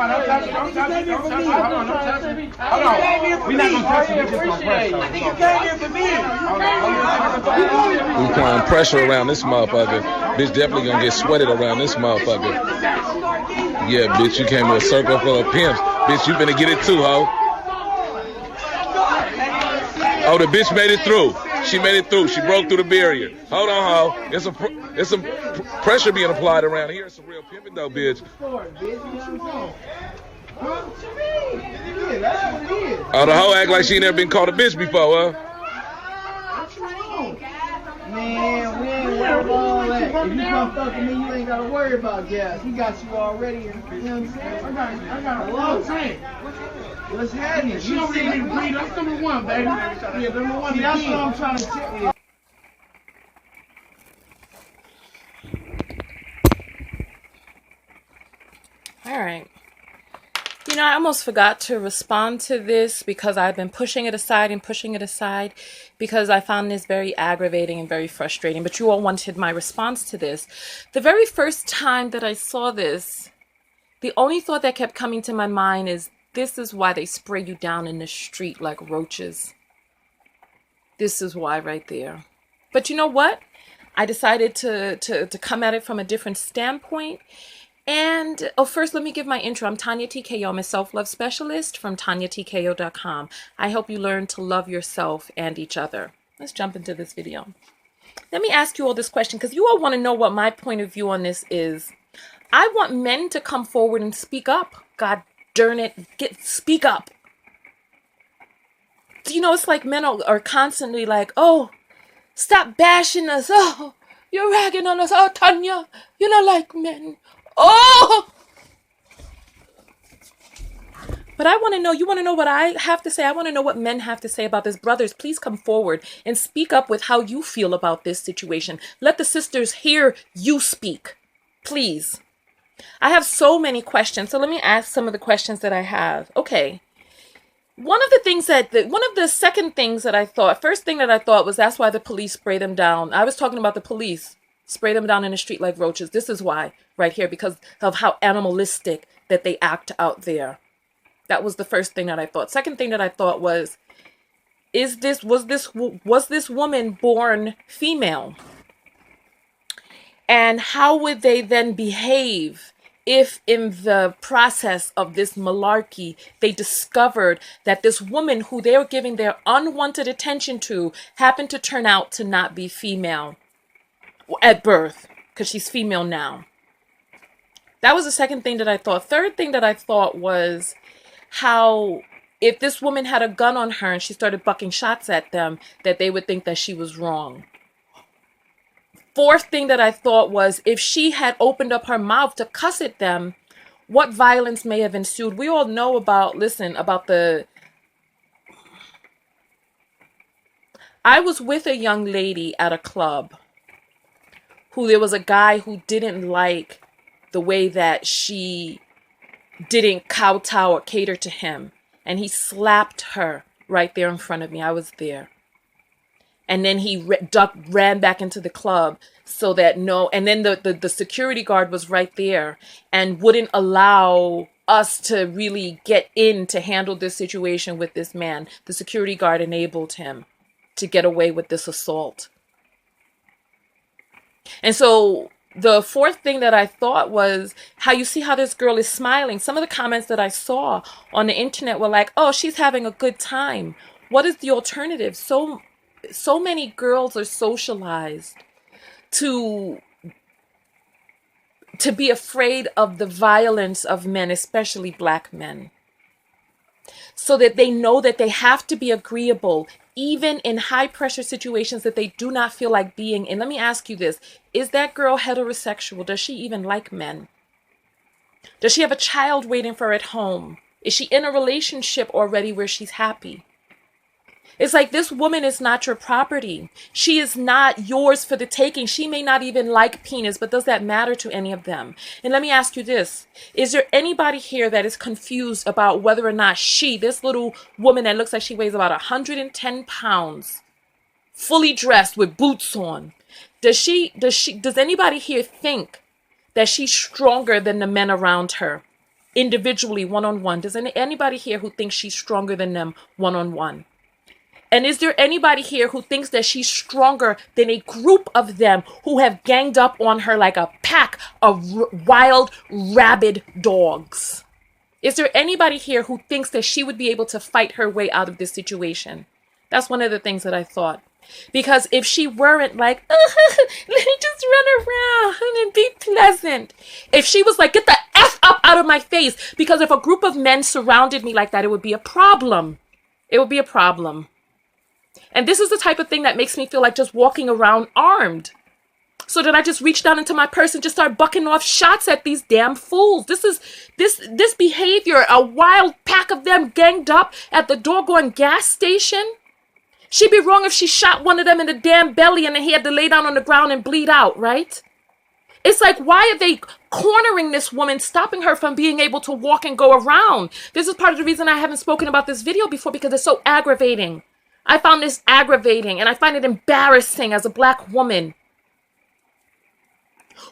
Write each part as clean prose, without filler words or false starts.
don't touch it. Don't touch it. Don't touch it. Hold on, don't touch it. Hold on. We're not going to touch it. We're just going to press it. I think you came here for me. We applying pressure around this motherfucker. Bitch definitely gonna get sweated around this motherfucker. Yeah, bitch, you came to a circle full of pimps. Bitch, you finna get it too, ho. Oh, the bitch made it through. She made it through. She broke through the barrier. Hold on, ho. It's some pressure being applied around here. It's some real pimping though, bitch. Oh, the hoe act like she never been called a bitch before, huh? Man, we ain't worried about all that. If you come fucking me, you ain't gotta worry about gas. He got you already. You know what I'm saying? I got a long tank. What's happening? She don't really need to breathe. That's number one, baby. Yeah, number one. See, that's what I'm trying to tell you. All right. You know, I almost forgot to respond to this because I've been pushing it aside because I found this very aggravating and very frustrating. But you all wanted my response to this. The very first time that I saw this, the only thought that kept coming to my mind is, this is why they spray you down in the street like roaches. This is why right there. But you know what? I decided to come at it from a different standpoint. And first, let me give my intro. I'm Tonya TKO. I'm a self-love specialist from TonyaTKO.com. I help you learn to love yourself and each other. Let's jump into this video. Let me ask you all this question because you all want to know what my point of view on this is. I want men to come forward and speak up. God darn it, speak up. You know, it's like men are constantly like, oh, stop bashing us. Oh, you're ragging on us. Oh, Tonya, you're not like men. Oh! But I want to know, you want to know what I have to say? I want to know what men have to say about this. Brothers, please come forward and speak up with how you feel about this situation. Let the sisters hear you speak. Please. I have so many questions. So let me ask some of the questions that I have. Okay. One of the second things that I thought, first thing that I thought was that's why the police spray them down. I was talking about the police. Spray them down in the street like roaches. This is why, right here, because of how animalistic that they act out there. That was the first thing that I thought. Second thing that I thought was this woman born female? And how would they then behave if in the process of this malarkey, they discovered that this woman who they were giving their unwanted attention to happened to turn out to not be female at birth, because she's female now? That was the second thing that I thought. Third thing that I thought was how if this woman had a gun on her and she started bucking shots at them, that they would think that she was wrong. Fourth thing that I thought was if she had opened up her mouth to cuss at them, what violence may have ensued. We all know about I was with a young lady at a club who there was a guy who didn't like the way that she didn't kowtow or cater to him. And he slapped her right there in front of me. I was there. And then he ran back into the club so that and then the security guard was right there and wouldn't allow us to really get in to handle this situation with this man. The security guard enabled him to get away with this assault. And so the fourth thing that I thought was how you see how this girl is smiling. Some of the comments that I saw on the internet were like, oh, she's having a good time. What is the alternative? So many girls are socialized to be afraid of the violence of men, especially black men, so that they know that they have to be agreeable even in high pressure situations that they do not feel like being in. Let me ask you this. Is that girl heterosexual? Does she even like men? Does she have a child waiting for her at home? Is she in a relationship already where she's happy? It's like this woman is not your property. She is not yours for the taking. She may not even like penis, but does that matter to any of them? And let me ask you this. Is there anybody here that is confused about whether or not this little woman that looks like she weighs about 110 pounds, fully dressed with boots on, does anybody here think that she's stronger than the men around her? individually, one-on-one? Does anybody here who thinks she's stronger than them one-on-one? And is there anybody here who thinks that she's stronger than a group of them who have ganged up on her like a pack of wild, rabid dogs? Is there anybody here who thinks that she would be able to fight her way out of this situation? That's one of the things that I thought. Because if she weren't like, let me just run around and be pleasant. If she was like, get the F up out of my face. Because if a group of men surrounded me like that, it would be a problem. It would be a problem. And this is the type of thing that makes me feel like just walking around armed. So that I just reach down into my purse and just start bucking off shots at these damn fools. This behavior, a wild pack of them ganged up at the doggone gas station. She'd be wrong if she shot one of them in the damn belly and then he had to lay down on the ground and bleed out, right? It's like, why are they cornering this woman, stopping her from being able to walk and go around? This is part of the reason I haven't spoken about this video before, because it's so aggravating. I found this aggravating, and I find it embarrassing as a black woman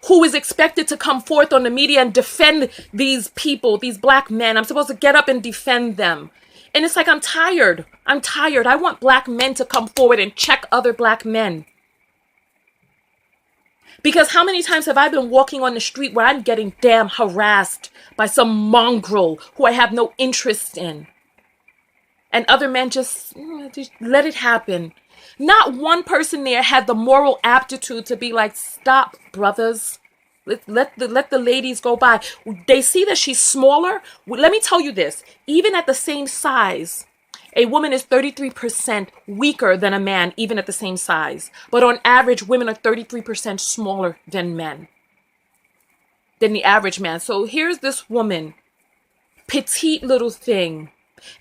who is expected to come forth on the media and defend these people, these black men. I'm supposed to get up and defend them. And it's like, I'm tired. I'm tired. I want black men to come forward and check other black men. Because how many times have I been walking on the street where I'm getting damn harassed by some mongrel who I have no interest in? And other men just let it happen. Not one person there had the moral aptitude to be like, stop, brothers. Let the ladies go by. They see that she's smaller. Let me tell you this. Even at the same size, a woman is 33% weaker than a man, even at the same size. But on average, women are 33% smaller than men, than the average man. So here's this woman, petite little thing.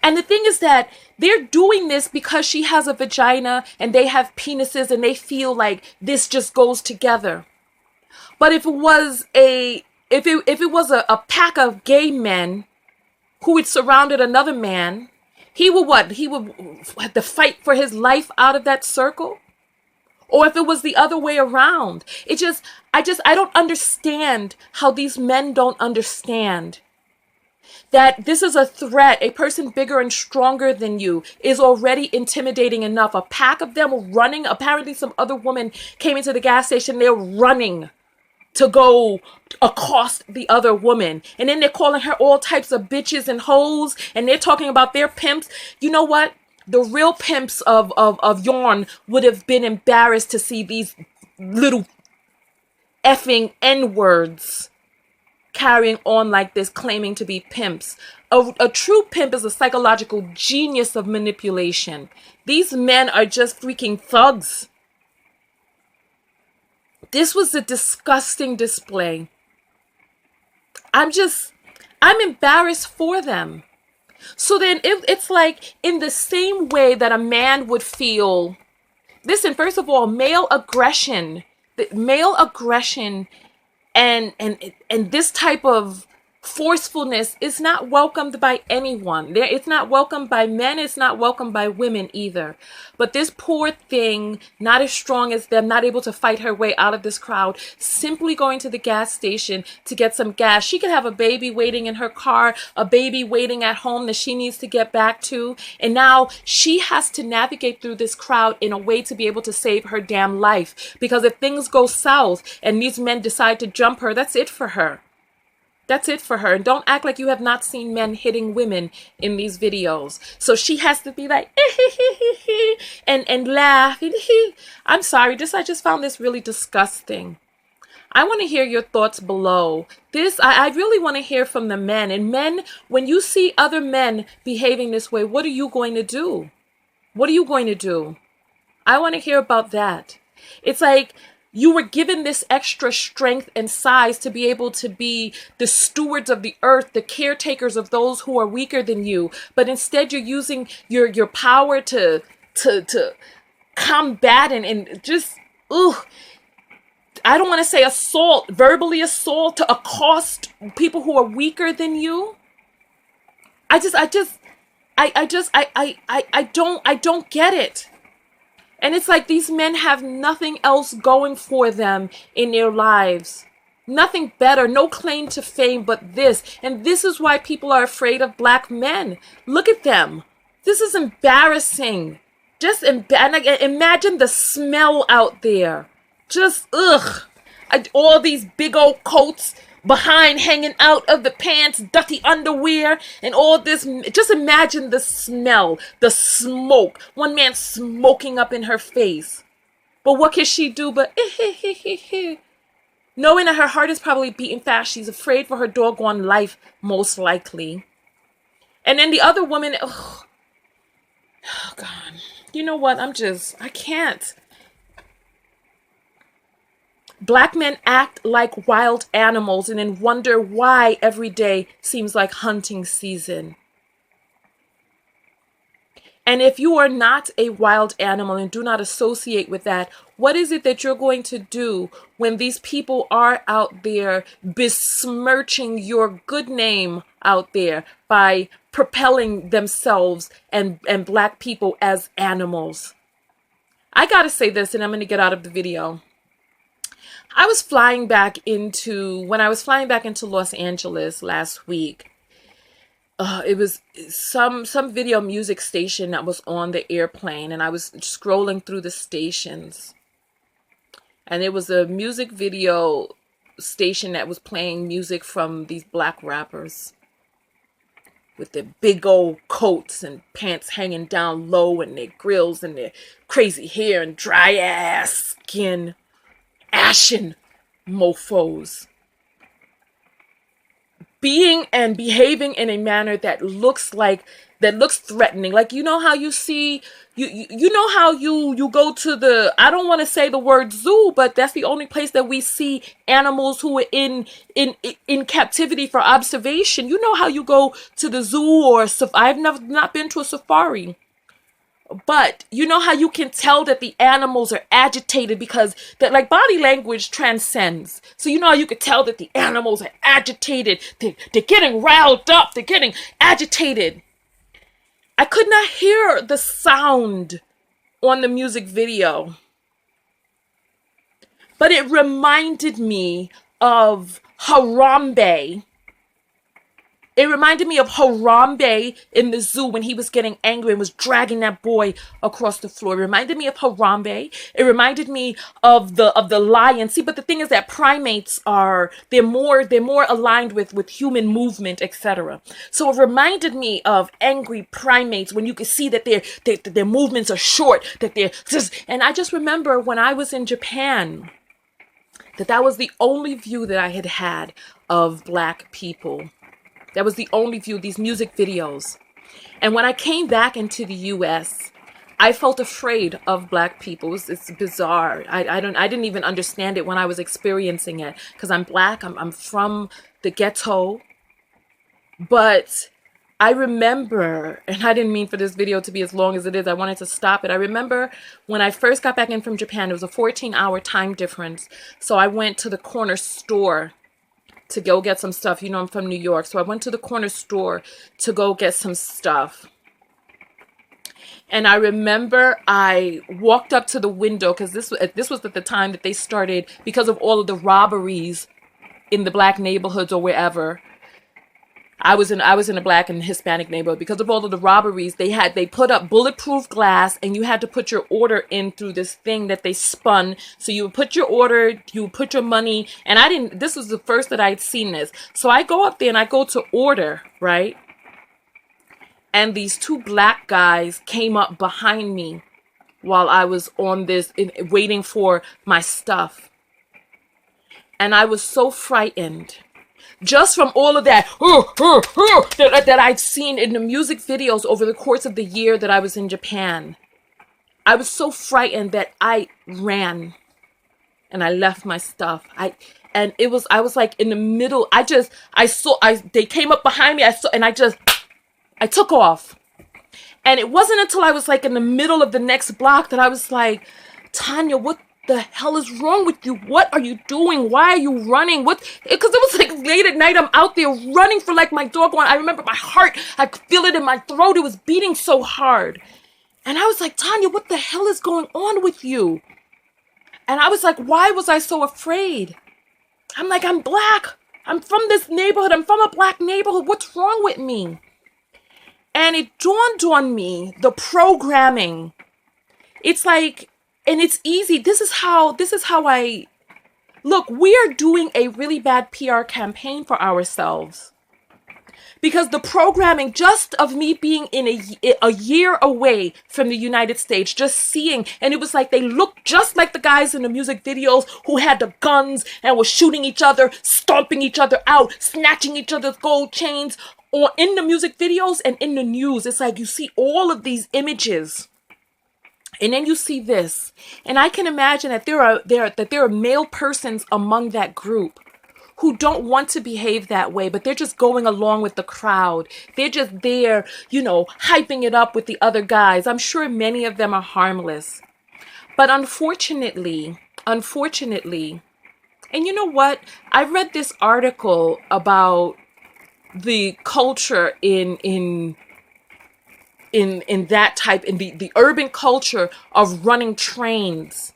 And the thing is that they're doing this because she has a vagina and they have penises and they feel like this just goes together. But if it was a pack of gay men who had surrounded another man, he would what? He would have to fight for his life out of that circle? Or if it was the other way around. I don't understand how these men don't understand that this is a threat. A person bigger and stronger than you is already intimidating enough. A pack of them running. Apparently some other woman came into the gas station. They're running to go accost the other woman. And then they're calling her all types of bitches and hoes. And they're talking about their pimps. You know what? The real pimps of yarn would have been embarrassed to see these little effing N-words carrying on like this, claiming to be pimps. A true pimp is a psychological genius of manipulation. These men are just freaking thugs. This was a disgusting display. I'm embarrassed for them. So then it's like in the same way that a man would feel, listen, first of all, male aggression and this type of forcefulness is not welcomed by anyone. It's not welcomed by men. It's not welcomed by women either. But this poor thing, not as strong as them, not able to fight her way out of this crowd, simply going to the gas station to get some gas. She could have a baby waiting in her car, a baby waiting at home that she needs to get back to. And now she has to navigate through this crowd in a way to be able to save her damn life. Because if things go south and these men decide to jump her, that's it for her. That's it for her. And don't act like you have not seen men hitting women in these videos. So she has to be like, and laugh. I'm sorry. I just found this really disgusting. I want to hear your thoughts below. I really want to hear from the men. And men, when you see other men behaving this way, what are you going to do? What are you going to do? I want to hear about that. It's like, you were given this extra strength and size to be able to be the stewards of the earth, the caretakers of those who are weaker than you. But instead you're using your power to combat and just, I don't want to say assault, verbally assault, to accost people who are weaker than you. I don't get it. And it's like these men have nothing else going for them in their lives. Nothing better, no claim to fame but this. And this is why people are afraid of black men. Look at them. This is embarrassing. Just imagine the smell out there. Just, ugh. All these big old coats behind hanging out of the pants, dirty underwear, and all this. Just imagine the smell, the smoke. One man smoking up in her face. But what can she do but knowing that her heart is probably beating fast? She's afraid for her doggone life, most likely. And then the other woman, oh God. You know what? I can't. Black men act like wild animals and then wonder why every day seems like hunting season. And if you are not a wild animal and do not associate with that, what is it that you're going to do when these people are out there besmirching your good name out there by propelling themselves and black people as animals? I gotta say this, and I'm gonna get out of the video. When I was flying back into Los Angeles last week, it was some video music station that was on the airplane, and I was scrolling through the stations, and it was a music video station that was playing music from these black rappers with their big old coats and pants hanging down low and their grills and their crazy hair and dry ass skin, ashen mofos. Being and behaving in a manner that looks threatening. Like, you know how you see, you know how you go to the, I don't want to say the word zoo, but that's the only place that we see animals who are in captivity for observation. You know how you go to the zoo, or I've not been to a safari. But you know how you can tell that the animals are agitated because that, like, body language transcends. So you know how you could tell that the animals are agitated. They're getting riled up. They're getting agitated. I could not hear the sound on the music video. But it reminded me of Harambe. It reminded me of Harambe in the zoo when he was getting angry and was dragging that boy across the floor. It reminded me of Harambe. It reminded me of the lion. See, but the thing is that primates they're more aligned with human movement, etc. So it reminded me of angry primates when you could see that their movements are short, and I just remember when I was in Japan that was the only view that I had of black people. That was the only view, these music videos. And when I came back into the U.S., I felt afraid of black people. It's bizarre. I didn't even understand it when I was experiencing it because I'm black. I'm from the ghetto. But I remember, and I didn't mean for this video to be as long as it is. I wanted to stop it. I remember when I first got back in from Japan, it was a 14-hour time difference. So I went to the corner store to go get some stuff. You know, I'm from New York. So I went to the corner store to go get some stuff. And I remember I walked up to the window because this was at the time that they started, because of all of the robberies in the black neighborhoods or wherever. I was in a black and Hispanic neighborhood. Because of all of the robberies, they put up bulletproof glass, and you had to put your order in through this thing that they spun. So you would put your order, you would put your money, and this was the first that I'd seen this. So I go up there and I go to order, right? And these two black guys came up behind me while I was on this, waiting for my stuff. And I was so frightened. Just from all of that that I'd seen in the music videos over the course of the year that I was in Japan. I was so frightened that I ran and I left my stuff. I was like in the middle. They came up behind me. I took off. And it wasn't until I was like in the middle of the next block that I was like, Tonya, what the hell is wrong with you? What are you doing? Why are you running? Because it was like late at night. I'm out there running for like my doggone. I remember my heart. I could feel it in my throat. It was beating so hard. And I was like, Tonya, what the hell is going on with you? And I was like, why was I so afraid? I'm like, I'm black. I'm from this neighborhood. I'm from a black neighborhood. What's wrong with me? And it dawned on me, the programming. It's like, and it's easy. This is how I look. We are doing a really bad PR campaign for ourselves. Because the programming just of me being in a year away from the United States, just seeing, and it was like they looked just like the guys in the music videos who had the guns and were shooting each other, stomping each other out, snatching each other's gold chains, or in the music videos and in the news. It's like you see all of these images. And then you see this. And I can imagine that there are male persons among that group who don't want to behave that way, but they're just going along with the crowd. They're just there, hyping it up with the other guys. I'm sure many of them are harmless. But unfortunately, and you know what? I read this article about the culture in that type, in the urban culture of running trains.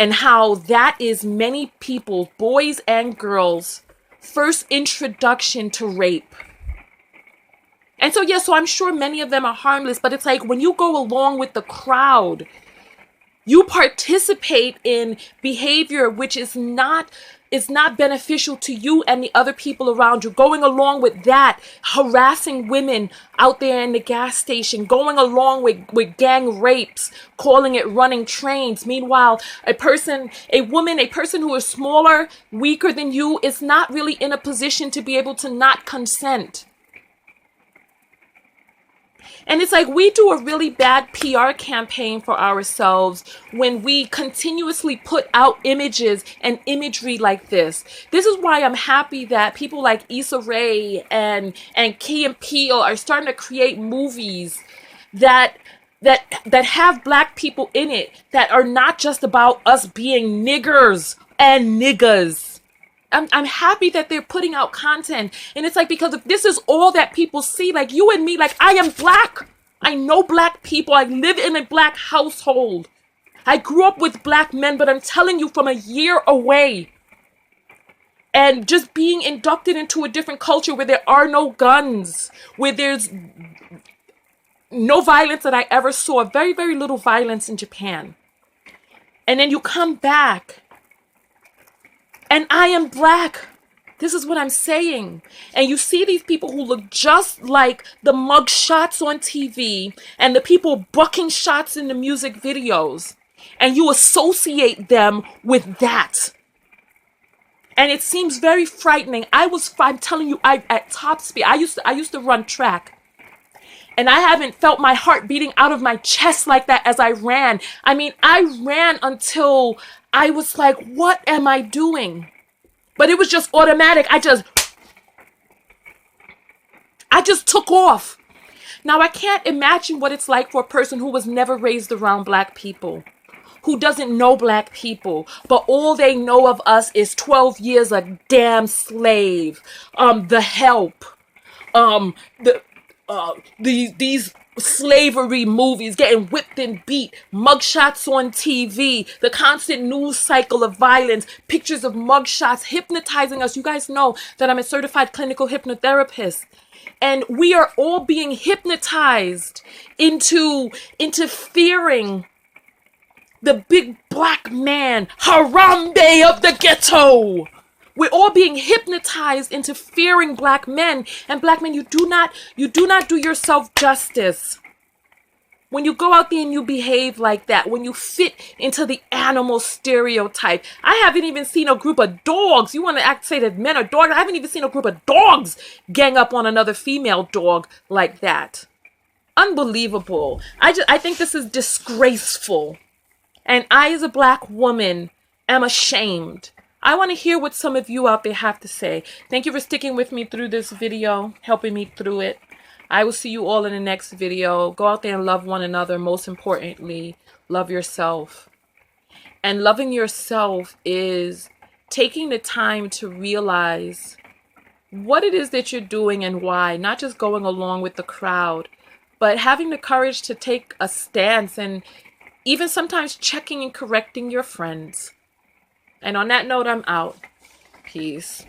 And how that is many people, boys and girls, first introduction to rape. And so, so I'm sure many of them are harmless, but it's like when you go along with the crowd, you participate in behavior which is not beneficial to you and the other people around you. Going along with that, harassing women out there in the gas station, going along with gang rapes, calling it running trains. Meanwhile, a person who is smaller, weaker than you is not really in a position to be able to not consent. And it's like we do a really bad PR campaign for ourselves when we continuously put out images and imagery like this. This is why I'm happy that people like Issa Rae and Key and Peele are starting to create movies that have black people in it, that are not just about us being niggers and niggas. I'm happy that they're putting out content. And it's like, because if this is all that people see, like you and me, like I am black. I know black people. I live in a black household. I grew up with black men, but I'm telling you, from a year away. And just being inducted into a different culture where there are no guns, where there's no violence that I ever saw, very, very little violence in Japan. And then you come back. And I am black. This is what I'm saying. And you see these people who look just like the mug shots on TV and the people bucking shots in the music videos. And you associate them with that. And it seems very frightening. I'm telling you, at top speed, I used to run track. And I haven't felt my heart beating out of my chest like that as I ran. I mean, I ran until I was like, what am I doing? But it was just automatic. I just took off. Now, I can't imagine what it's like for a person who was never raised around black people, who doesn't know black people, but all they know of us is 12 years a damn slave, the help, these slavery movies, getting whipped and beat, mugshots on TV, the constant news cycle of violence, pictures of mugshots hypnotizing us. You guys know that I'm a certified clinical hypnotherapist. And we are all being hypnotized into fearing the big black man, Harambe of the ghetto. We're all being hypnotized into fearing black men. And black men, you do not do yourself justice when you go out there and you behave like that, when you fit into the animal stereotype. I haven't even seen a group of dogs. You want to say that men are dogs? I haven't even seen a group of dogs gang up on another female dog like that. Unbelievable. I think this is disgraceful. And I, as a black woman, am ashamed. I want to hear what some of you out there have to say. Thank you for sticking with me through this video, helping me through it. I will see you all in the next video. Go out there and love one another. Most importantly, love yourself. And loving yourself is taking the time to realize what it is that you're doing and why. Not just going along with the crowd, but having the courage to take a stance and even sometimes checking and correcting your friends. And on that note, I'm out. Peace.